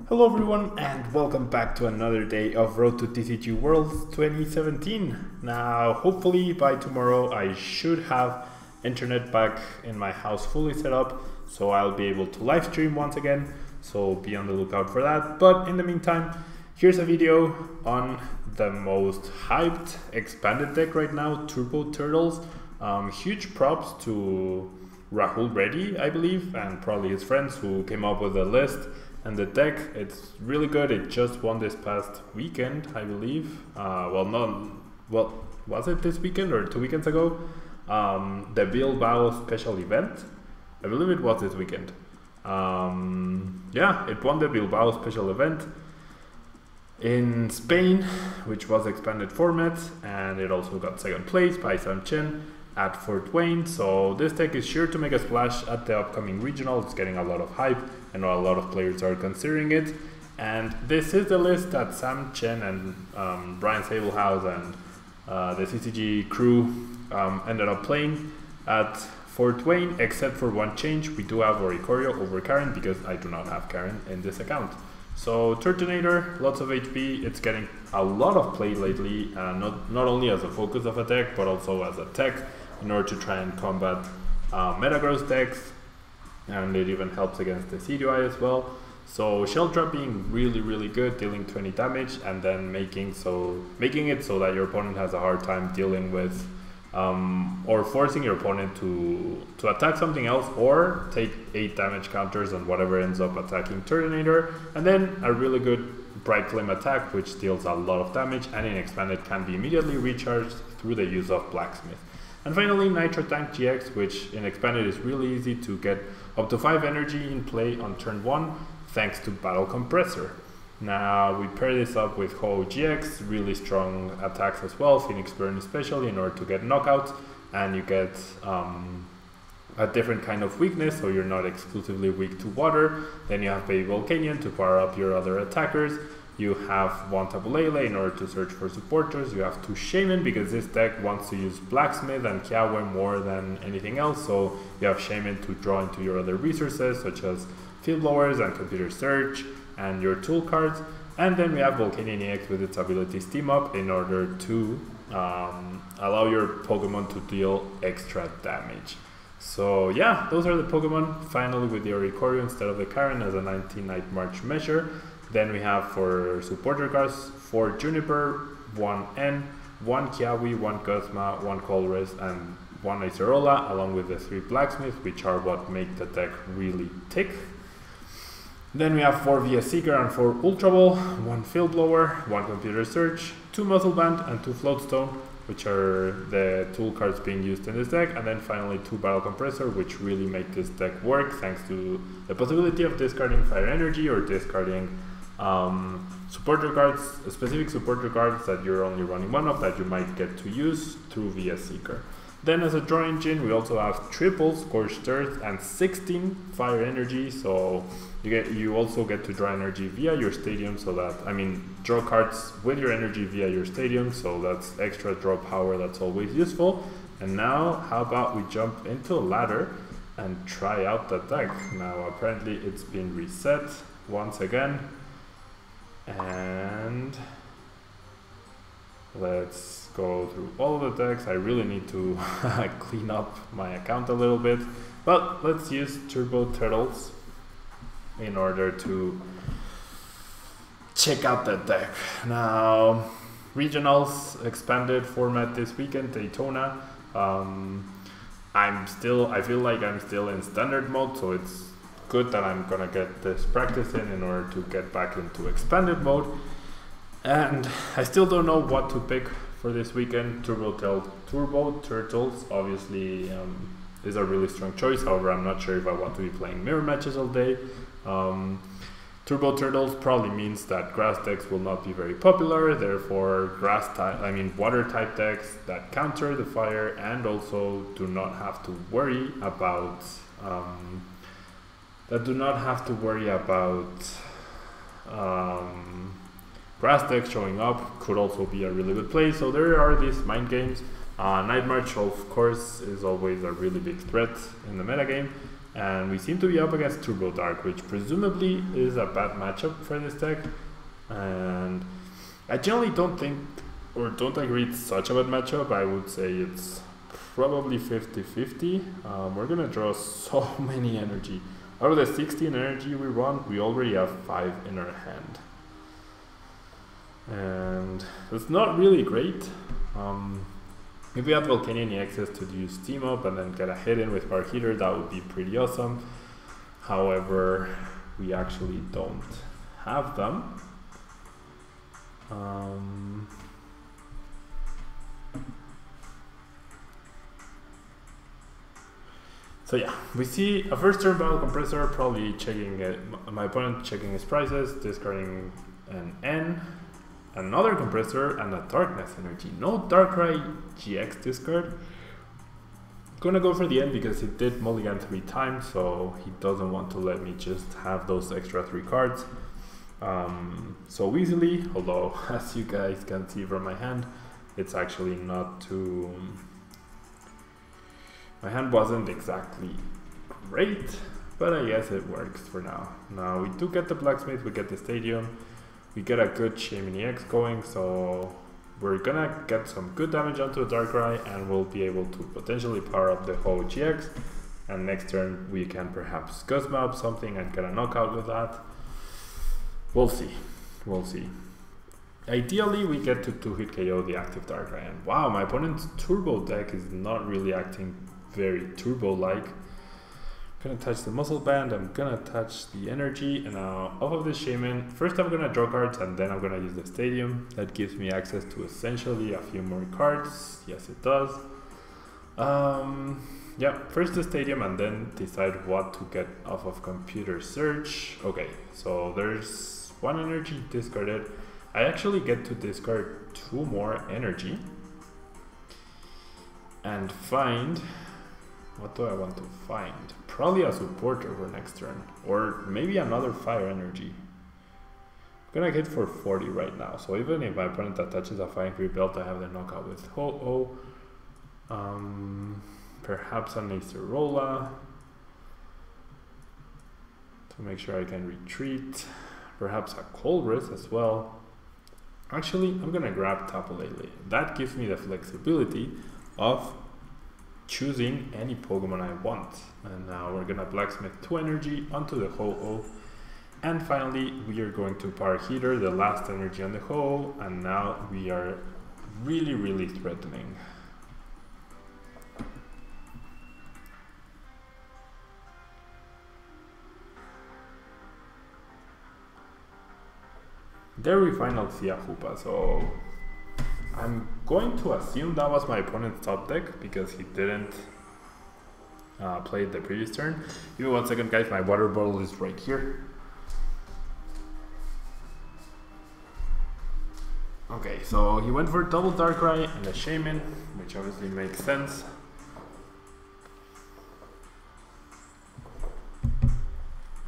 Hello everyone and welcome back to another day of Road to TCG Worlds 2017. Now hopefully by tomorrow I should have internet back in my house fully set up, so I'll be able to live stream once again, so be on the lookout for that. But in the meantime, here's a video on the most hyped expanded deck right now, Turbo Turtles. Huge props to Rahul Reddy, I believe, and probably his friends who came up with the list. And the deck, it's really good. It just won this past weekend, I believe. Was it this weekend or 2 weekends ago? The Bilbao special event. I believe it was this weekend. Yeah, it won the Bilbao special event in Spain, which was expanded format, and it also got second place by Sam Chen at Fort Wayne. So this deck is sure to make a splash at the upcoming regional. It's getting a lot of hype. I know a lot of players are considering it, and this is the list that Sam Chen and Brian Sablehouse and the TCG crew ended up playing at Fort Wayne, except for one change. We do have Oricorio over Karen because I do not have Karen in this account. So Turtonator, lots of HP. It's getting a lot of play lately, not only as a focus of a deck, but also as a tech in order to try and combat metagross decks. And it even helps against the CDI as well. So Shell Trap being really good, dealing 20 damage, and then making it so that your opponent has a hard time dealing with or forcing your opponent to attack something else or take 8 damage counters on whatever ends up attacking Turtonator. And then a really good Bright Flame attack, which deals a lot of damage and in expanded can be immediately recharged through the use of Blacksmith. And finally, Nitro Tank GX, which in expanded is really easy to get up to 5 energy in play on turn 1 thanks to Battle Compressor. Now we pair this up with Ho GX, really strong attacks as well, Phoenix Burn especially, in order to get knockouts, and you get a different kind of weakness, so you're not exclusively weak to water. Then you have Baby Volcanion to power up your other attackers. You have one Tapu Lele in order to search for supporters. You have two Shaymin because this deck wants to use Blacksmith and Kiawe more than anything else. So you have Shaymin to draw into your other resources such as Field Blowers and Computer Search and your tool cards. And then we have Volcanion-EX with its ability Steam Up in order to allow your Pokemon to deal extra damage. So yeah, those are the Pokemon, finally with the Oricorio instead of the Karen as a 19-night March measure. Then we have for supporter cards 4 Juniper, 1 N, 1 Kiawe, 1 Guzma, 1 Colress, and 1 Acerola, along with the 3 Blacksmith, which are what make the deck really tick. Then we have 4 via Seeker and 4 Ultra Ball, 1 Field Blower, 1 Computer Search, 2 Muscle Band, and 2 Float Stone, which are the tool cards being used in this deck. And then finally 2 Battle Compressor, which really make this deck work thanks to the possibility of discarding Fire Energy or discarding supporter cards, specific supporter cards that you're only running one of that you might get to use through via Seeker. Then as a draw engine, we also have triple Scorched Earth and 16 Fire Energy, so you also get to draw energy via your stadium, so that, I mean, draw cards with your energy via your stadium, so that's extra draw power that's always useful. And now, how about we jump into a ladder and try out the deck. Now apparently it's been reset once again. And let's go through all the decks. I really need to clean up my account a little bit, but let's use Turbo Turtles in order to check out the deck. Now, regionals expanded format this weekend, Daytona. I feel like I'm still in standard mode, so it's good that I'm gonna get this practice in order to get back into expanded mode. And I still don't know what to pick for this weekend. Turbo Turtles obviously is a really strong choice. However, I'm not sure if I want to be playing mirror matches all day. Turbo Turtles probably means that grass decks will not be very popular, therefore water type decks that counter the fire and also do not have to worry about grass decks showing up could also be a really good play. So there are these mind games. Night March, of course, is always a really big threat in the metagame. And we seem to be up against Turbo Dark, which presumably is a bad matchup for this deck. And I generally don't think, or don't agree it's such a bad matchup. I would say it's probably 50-50. We're gonna draw so many energy. Out of the 16 energy we run, we already have 5 in our hand. And it's not really great. If we had Volcanion-EX to use Team Up and then get a hit in with Power Heater, that would be pretty awesome. However, we actually don't have them. So yeah, we see a first turn battle Compressor, probably checking it, my opponent checking his prices, discarding an N, another Compressor, and a Darkness energy. No Darkrai GX discard. Gonna go for the N because he did mulligan 3 times, so he doesn't want to let me just have those extra 3 cards so easily, although as you guys can see from my hand, it's actually not too... My hand wasn't exactly great, but I guess it works for now. Now we do get the Blacksmith, we get the Stadium, we get a good Shaymin-EX going, so we're gonna get some good damage onto a Darkrai and we'll be able to potentially power up the whole GX, and next turn we can perhaps Guzma up something and get a knockout with that. We'll see, we'll see. Ideally we get to 2-hit KO the active Darkrai, and wow, my opponent's Turbo deck is not really acting very Turbo-like. Gonna touch the Muscle Band, I'm gonna touch the Energy, and now off of this Shaymin, first I'm gonna draw cards and then I'm gonna use the Stadium. That gives me access to essentially a few more cards. Yes, it does. Yeah, first the Stadium and then decide what to get off of Computer Search. Okay, so there's 1 energy discarded. I actually get to discard 2 more energy and find... What do I want to find? Probably a supporter for next turn, or maybe another fire energy. I'm gonna hit for 40 right now, so even if my opponent attaches a fire creep belt, I have the knockout with Ho-Oh. Perhaps an Acerola to make sure I can retreat. Perhaps a Colress as well. Actually, I'm gonna grab Tapu Lele. That gives me the flexibility of choosing any Pokemon I want. And now we're gonna Blacksmith 2 energy onto the Ho-Oh. And finally, we are going to Power Heater the last energy on the Ho-Oh, and now we are really threatening. There we finally see a Hoopa, so I'm going to assume that was my opponent's top deck because he didn't play the previous turn. Give me 1 second, guys, my water bottle is right here. Okay, so he went for double Darkrai and a Shaymin, which obviously makes sense.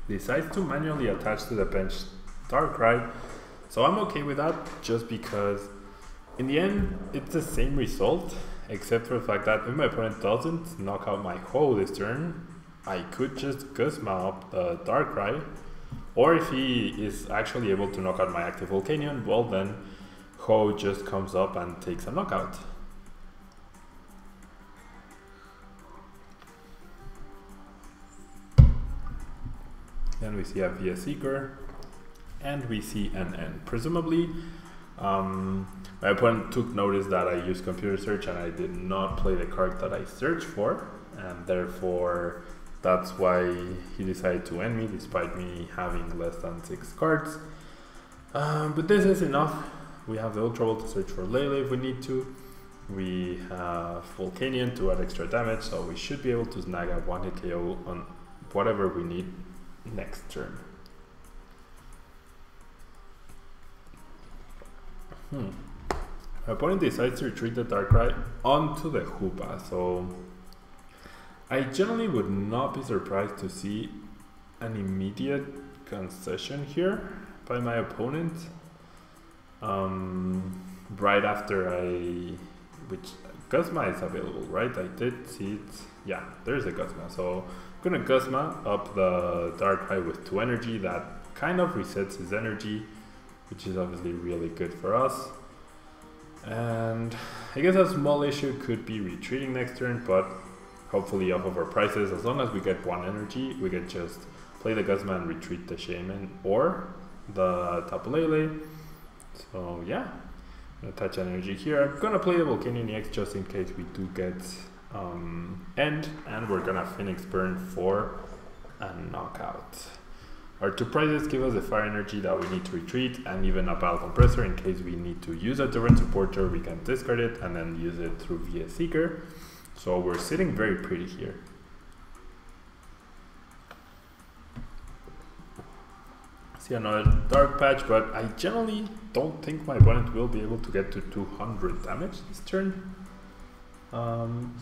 Decides to manually attach to the bench Darkrai. So I'm okay with that, just because in the end it's the same result, except for the fact that if my opponent doesn't knock out my Ho this turn, I could just Guzma up the Darkrai, or if he is actually able to knock out my active Volcanion, well then Ho just comes up and takes a knockout. Then we see a via Seeker. And we see an N. Presumably, my opponent took notice that I used Computer Search and I did not play the card that I searched for, and therefore that's why he decided to end me despite me having less than 6 cards. But this is enough. We have the Ultra Ball to search for Lele if we need to. We have Volcanion to add extra damage, so we should be able to snag a 1-hit KO on whatever we need next turn. My opponent decides to retreat the Darkrai onto the Hoopa, so I generally would not be surprised to see an immediate concession here by my opponent. Right after which Guzma is available, right? I did see it. Yeah, there's a Guzma, so I'm gonna Guzma up the Darkrai with 2 energy. That kind of resets his energy, which is obviously really good for us. And I guess a small issue could be retreating next turn, but hopefully off of our prices, as long as we get 1 energy, we can just play the Guzma and retreat the Shaymin or the Tapu Lele. So yeah, I'm gonna touch energy here. I'm gonna play the Volcanion-EX just in case we do get end, and we're gonna Phoenix Burn for a knockout. Our 2 prizes give us the fire energy that we need to retreat, and even a Battle Compressor in case we need to use a different supporter. We can discard it and then use it through via Seeker. So we're sitting very pretty here. See another dark patch, but I generally don't think my opponent will be able to get to 200 damage this turn.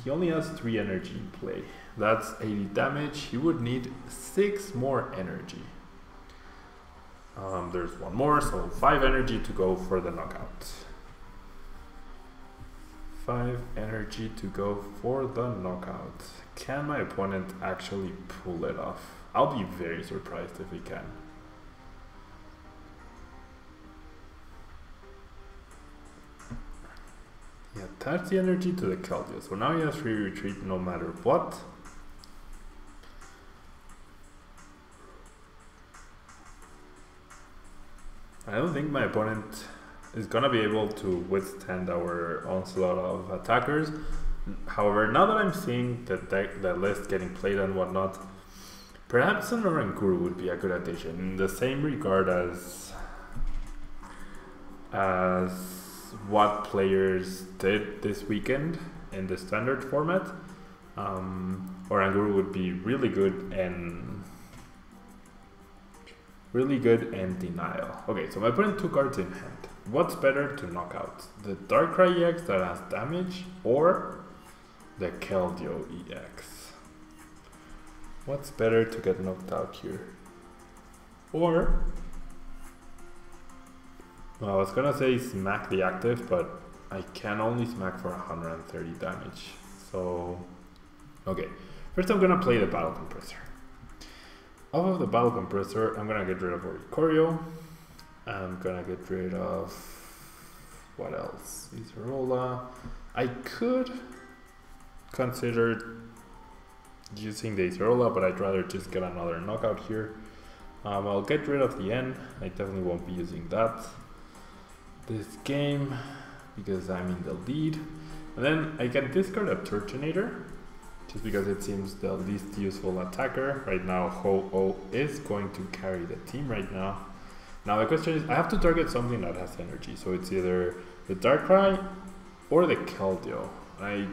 He only has 3 energy in play. That's 80 damage. He would need 6 more energy. There's 1 more, so 5 energy to go for the knockout. 5 energy to go for the knockout. Can my opponent actually pull it off? I'll be very surprised if he can. He attached the energy to the Keldeo, so now he has free retreat no matter what. I don't think my opponent is gonna be able to withstand our onslaught of attackers. However, now that I'm seeing the list getting played and whatnot, perhaps an Oricorio would be a good addition in the same regard as what players did this weekend in the standard format. Oricorio would be really good in denial. Okay, so my opponent 2 cards in hand. What's better to knock out? The Darkrai EX that has damage or the Keldeo EX? What's better to get knocked out here? Or, well, I was gonna say smack the active, but I can only smack for 130 damage. So, okay. First I'm gonna play the Battle Compressor. Off of the Battle Compressor, I'm gonna get rid of Oricorio. I'm gonna get rid of, what else? Acerola. I could consider using the Acerola, but I'd rather just get another knockout here. I'll get rid of the N. I definitely won't be using that this game because I'm in the lead. And then I can discard a Turtonator, just because it seems the least useful attacker. Right now, Ho-Oh is going to carry the team right now. Now the question is, I have to target something that has energy, so it's either the Darkrai or the Keldeo. I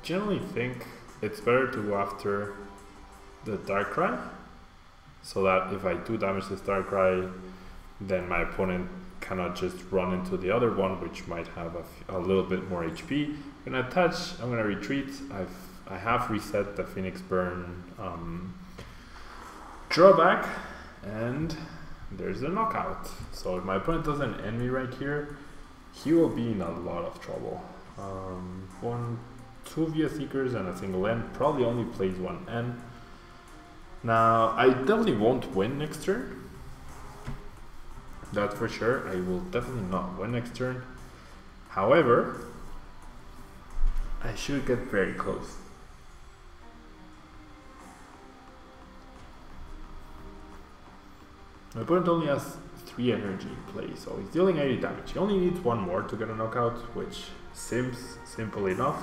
generally think it's better to go after the Darkrai, so that if I do damage this Darkrai, then my opponent cannot just run into the other one, which might have a little bit more HP. I'm gonna attach, I'm gonna retreat. I have reset the Phoenix Burn drawback, and there's a knockout. So if my opponent doesn't end me right here, he will be in a lot of trouble. 2 via Seekers and a single N, probably only plays 1 N. Now, I definitely won't win next turn. That's for sure. I will definitely not win next turn. However, I should get very close. My opponent only has 3 energy in play, so he's dealing 80 damage. He only needs 1 more to get a knockout, which seems simple enough.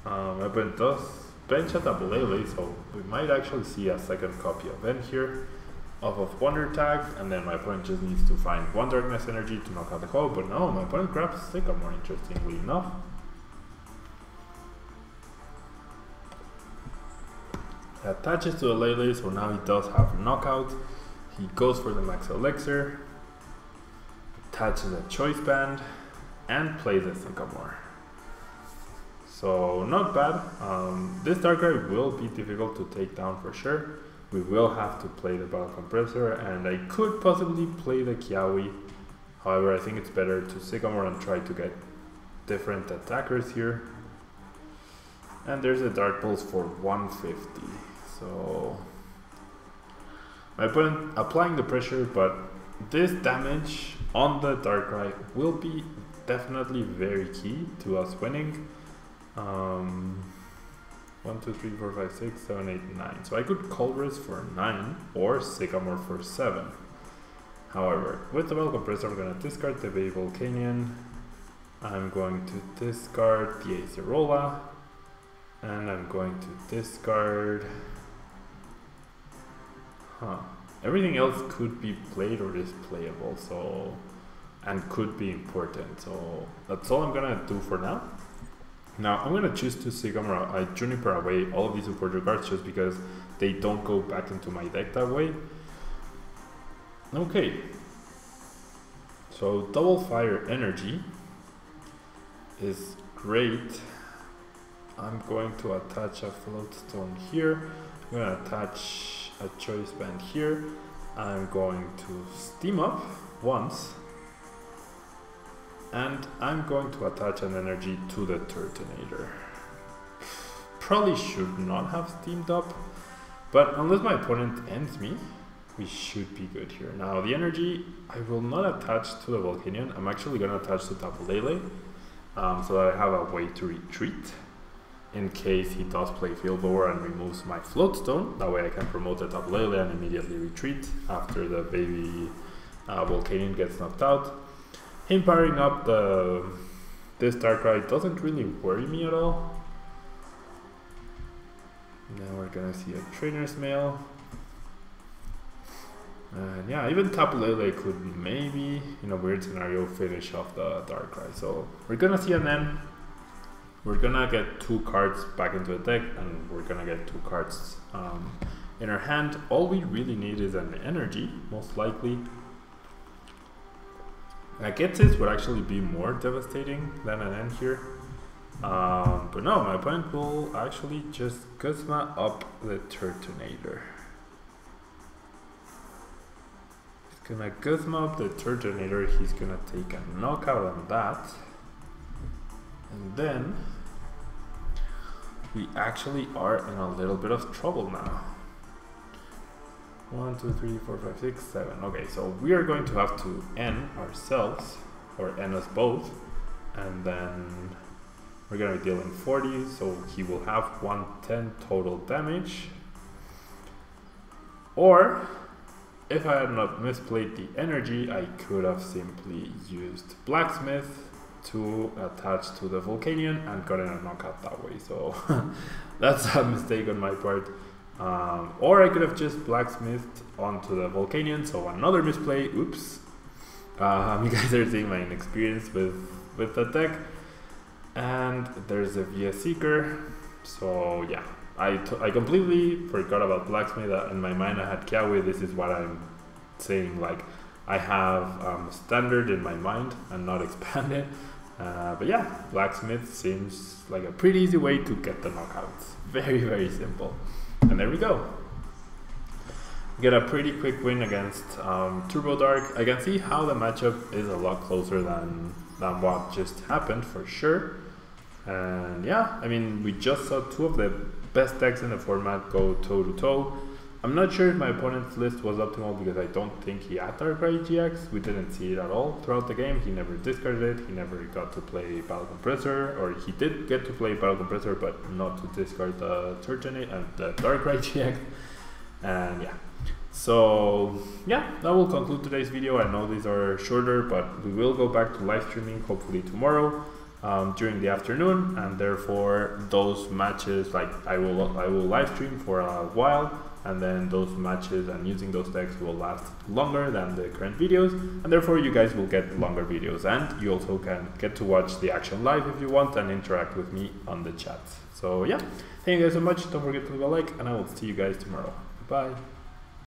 My opponent does bench a Tapu Lele, so we might actually see a second copy of N here off of Wonder Tag, and then my opponent just needs to find 1 Darkness energy to knock out the Ho, but no, my opponent grabs Sycamore, interestingly enough. He attaches to the Lele, so now he does have knockout. He goes for the Max Elixir, attaches a Choice Band, and plays a Sycamore. So not bad. This Darkrai will be difficult to take down for sure. We will have to play the Battle Compressor, and I could possibly play the Kiawe. However, I think it's better to Sycamore and try to get different attackers here. And there's a Dark Pulse for 150. So my opponent applying the pressure, but this damage on the Darkrai will be definitely very key to us winning. 1, 2, 3, 4, 5, 6, 7, 8, 9. So I could Colress for 9 or Sycamore for 7. However, with the Compressor, I'm going to discard the baby Volcanion. I'm going to discard the Acerola. And I'm going to discard... Everything else could be played or is playable, so... and could be important. So that's all I'm going to do for now. Now I'm going to choose to Sycamore, Juniper away all of these supporter cards just because they don't go back into my deck that way. Okay. So double fire energy is great. I'm going to attach a Float Stone here. I'm going to attach a Choice Band here. I'm going to Steam Up once. And I'm going to attach an energy to the Turtonator. Probably should not have steamed up, but unless my opponent ends me, we should be good here. Now the energy, I will not attach to the Volcanion. I'm actually going to attach to Tapu Lele, so that I have a way to retreat in case he does play Field Blower and removes my Float Stone. That way I can promote the Tapu Lele and immediately retreat after the baby Volcanion gets knocked out. Him powering up this Darkrai doesn't really worry me at all. Now we're gonna see a Trainer's Mail. And yeah, even Tapu Lele could maybe, in a weird scenario, finish off the Darkrai. So we're gonna see an end. We're gonna get 2 cards back into the deck, and we're gonna get 2 cards in our hand. All we really need is an energy, most likely. I guess this would actually be more devastating than an end here. But no, my opponent will actually just Guzma up the Turtonator. He's gonna Guzma up the Turtonator, he's gonna take a knockout on that. And then we actually are in a little bit of trouble now. 1, 2, 3, 4, 5, 6, 7. Okay, so we are going to have to end ourselves, or end us both, and then we're going to be dealing 40, so he will have 110 total damage. Or, if I had not misplayed the energy, I could have simply used Blacksmith to attach to the Volcanion and gotten a knockout that way. So that's a mistake on my part. Or I could have just Blacksmithed onto the Volcanion, so another misplay. Oops. You guys are seeing my inexperience with the deck. And there's a via Seeker. So yeah, I completely forgot about Blacksmith. In my mind I had Kiawe. This is what I'm saying, like I have standard in my mind and not expanded. But yeah, Blacksmith seems like a pretty easy way to get the knockouts. Very, very simple. And there we go. Get a pretty quick win against Turbo Dark. I can see how the matchup is a lot closer than what just happened for sure. And yeah, I mean, we just saw 2 of the best decks in the format go toe to toe. I'm not sure if my opponent's list was optimal because I don't think he had Oricorio GX. We didn't see it at all throughout the game. He never discarded it. He never got to play Battle Compressor, or he did get to play Battle Compressor, but not to discard the Turtonator and the Oricorio GX. And yeah, so yeah, that will conclude today's video. I know these are shorter, but we will go back to live streaming hopefully tomorrow during the afternoon, and therefore those matches, like I will live stream for a while. And then those matches and using those decks will last longer than the current videos, and therefore you guys will get longer videos, and you also can get to watch the action live if you want and interact with me on the chat. So yeah, thank you guys so much. Don't forget to leave a like, and I will see you guys tomorrow. Bye.